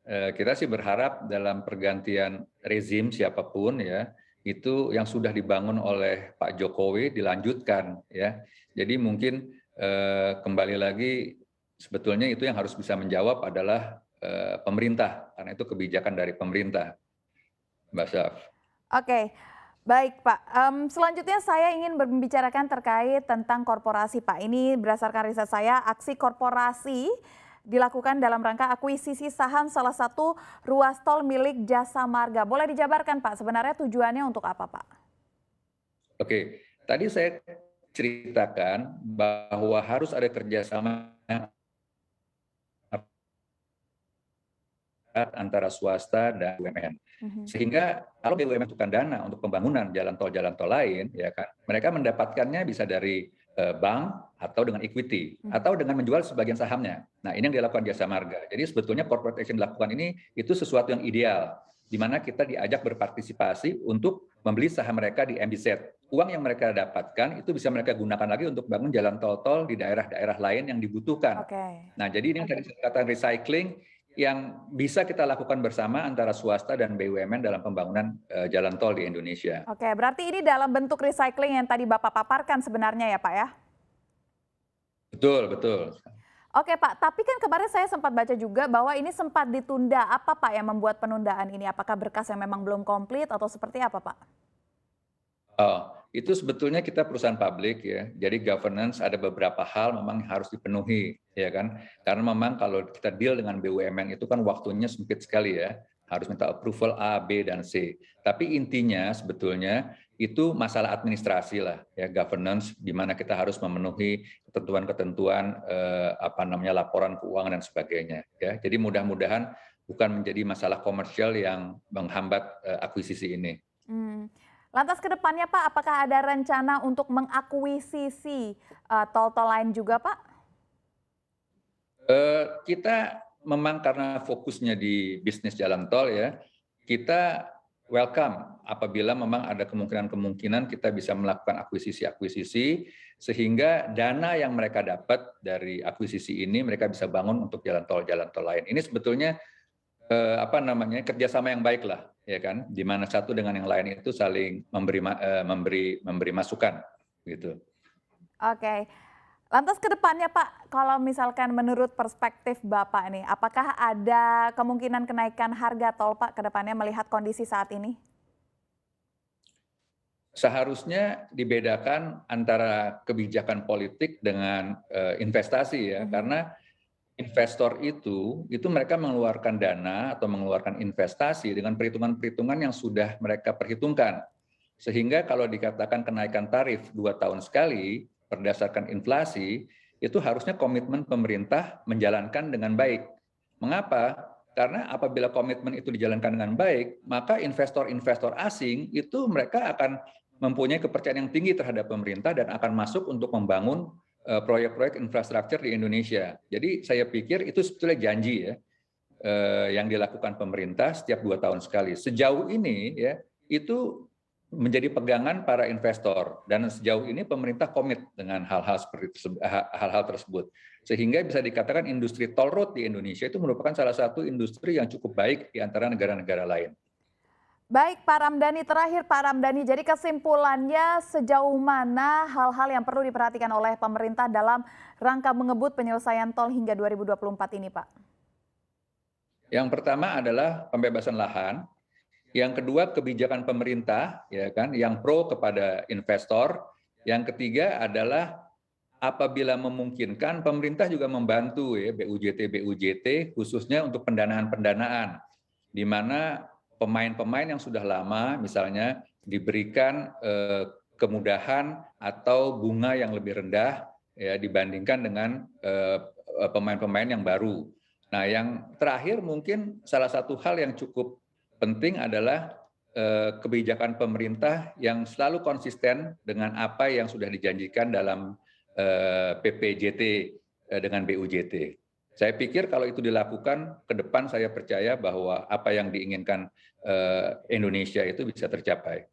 Kita sih berharap dalam pergantian rezim siapapun ya, itu yang sudah dibangun oleh Pak Jokowi dilanjutkan ya. Jadi mungkin kembali lagi sebetulnya itu yang harus bisa menjawab adalah pemerintah, karena itu kebijakan dari pemerintah, Mbak Syaf. Oke, baik Pak. Selanjutnya saya ingin membicarakan terkait tentang korporasi Pak. Ini berdasarkan riset saya, aksi korporasi dilakukan dalam rangka akuisisi saham salah satu ruas tol milik Jasa Marga. Boleh dijabarkan Pak, sebenarnya tujuannya untuk apa Pak? Oke, tadi saya ceritakan bahwa harus ada kerjasama antara swasta dan BUMN. Mhm. Sehingga kalau BUMN membutuhkan dana untuk pembangunan jalan tol lain, ya kan, mereka mendapatkannya bisa dari bank atau dengan equity atau dengan menjual sebagian sahamnya. Nah, ini yang dilakukan Jasa Marga. Jadi sebetulnya corporate action dilakukan ini itu sesuatu yang ideal, di mana kita diajak berpartisipasi untuk membeli saham mereka di MBZ. Uang yang mereka dapatkan itu bisa mereka gunakan lagi untuk bangun jalan tol-tol di daerah-daerah lain yang dibutuhkan. Oke. Nah, jadi ini yang tadi saya katakan recycling yang bisa kita lakukan bersama antara swasta dan BUMN dalam pembangunan jalan tol di Indonesia. Oke, berarti ini dalam bentuk recycling yang tadi Bapak paparkan sebenarnya ya Pak ya? Betul, betul. Oke Pak, tapi kan kemarin saya sempat baca juga bahwa ini sempat ditunda. Apa Pak yang membuat penundaan ini? Apakah berkas yang memang belum komplit atau seperti apa Pak? Oh, itu sebetulnya kita perusahaan publik ya. Jadi governance ada beberapa hal memang harus dipenuhi, ya kan? Karena memang kalau kita deal dengan BUMN itu kan waktunya sempit sekali ya. Harus minta approval A, B, dan C. Tapi intinya sebetulnya itu masalah administrasi lah ya, governance di mana kita harus memenuhi ketentuan-ketentuan apa namanya laporan keuangan dan sebagainya ya. Jadi mudah-mudahan bukan menjadi masalah komersial yang menghambat akuisisi ini. Hmm. Lantas ke depannya Pak, apakah ada rencana untuk mengakuisisi tol-tol lain juga Pak? Kita memang karena fokusnya di bisnis jalan tol ya, kita welcome apabila memang ada kemungkinan-kemungkinan kita bisa melakukan akuisisi-akuisisi, sehingga dana yang mereka dapat dari akuisisi ini mereka bisa bangun untuk jalan tol lain. Ini sebetulnya apa namanya kerjasama yang baik lah, ya kan, di mana satu dengan yang lain itu saling memberi masukan, gitu. Oke. Lantas ke depannya Pak, kalau misalkan menurut perspektif Bapak nih, apakah ada kemungkinan kenaikan harga tol Pak ke depannya melihat kondisi saat ini? Seharusnya dibedakan antara kebijakan politik dengan investasi ya, Mhm. karena investor itu mereka mengeluarkan dana atau mengeluarkan investasi dengan perhitungan-perhitungan yang sudah mereka perhitungkan. Sehingga kalau dikatakan kenaikan tarif 2 tahun sekali berdasarkan inflasi, itu harusnya komitmen pemerintah menjalankan dengan baik. Mengapa? Karena apabila komitmen itu dijalankan dengan baik, maka investor-investor asing itu mereka akan mempunyai kepercayaan yang tinggi terhadap pemerintah dan akan masuk untuk membangun proyek-proyek infrastruktur di Indonesia. Jadi saya pikir itu sebetulnya janji ya yang dilakukan pemerintah setiap 2 tahun sekali. Sejauh ini ya itu menjadi pegangan para investor dan sejauh ini pemerintah komit dengan hal-hal tersebut sehingga bisa dikatakan industri toll road di Indonesia itu merupakan salah satu industri yang cukup baik di antara negara-negara lain. Baik Pak Ramdhani, terakhir Pak Ramdhani, jadi kesimpulannya sejauh mana hal-hal yang perlu diperhatikan oleh pemerintah dalam rangka mengebut penyelesaian tol hingga 2024 ini Pak? Yang pertama adalah pembebasan lahan, yang kedua kebijakan pemerintah ya kan yang pro kepada investor, yang ketiga adalah apabila memungkinkan pemerintah juga membantu ya BUJT khususnya untuk pendanaan-pendanaan di mana pemain-pemain yang sudah lama misalnya diberikan kemudahan atau bunga yang lebih rendah ya dibandingkan dengan pemain-pemain yang baru. Nah, yang terakhir mungkin salah satu hal yang cukup penting adalah kebijakan pemerintah yang selalu konsisten dengan apa yang sudah dijanjikan dalam PPJT dengan BUJT. Saya pikir kalau itu dilakukan ke depan saya percaya bahwa apa yang diinginkan Indonesia itu bisa tercapai.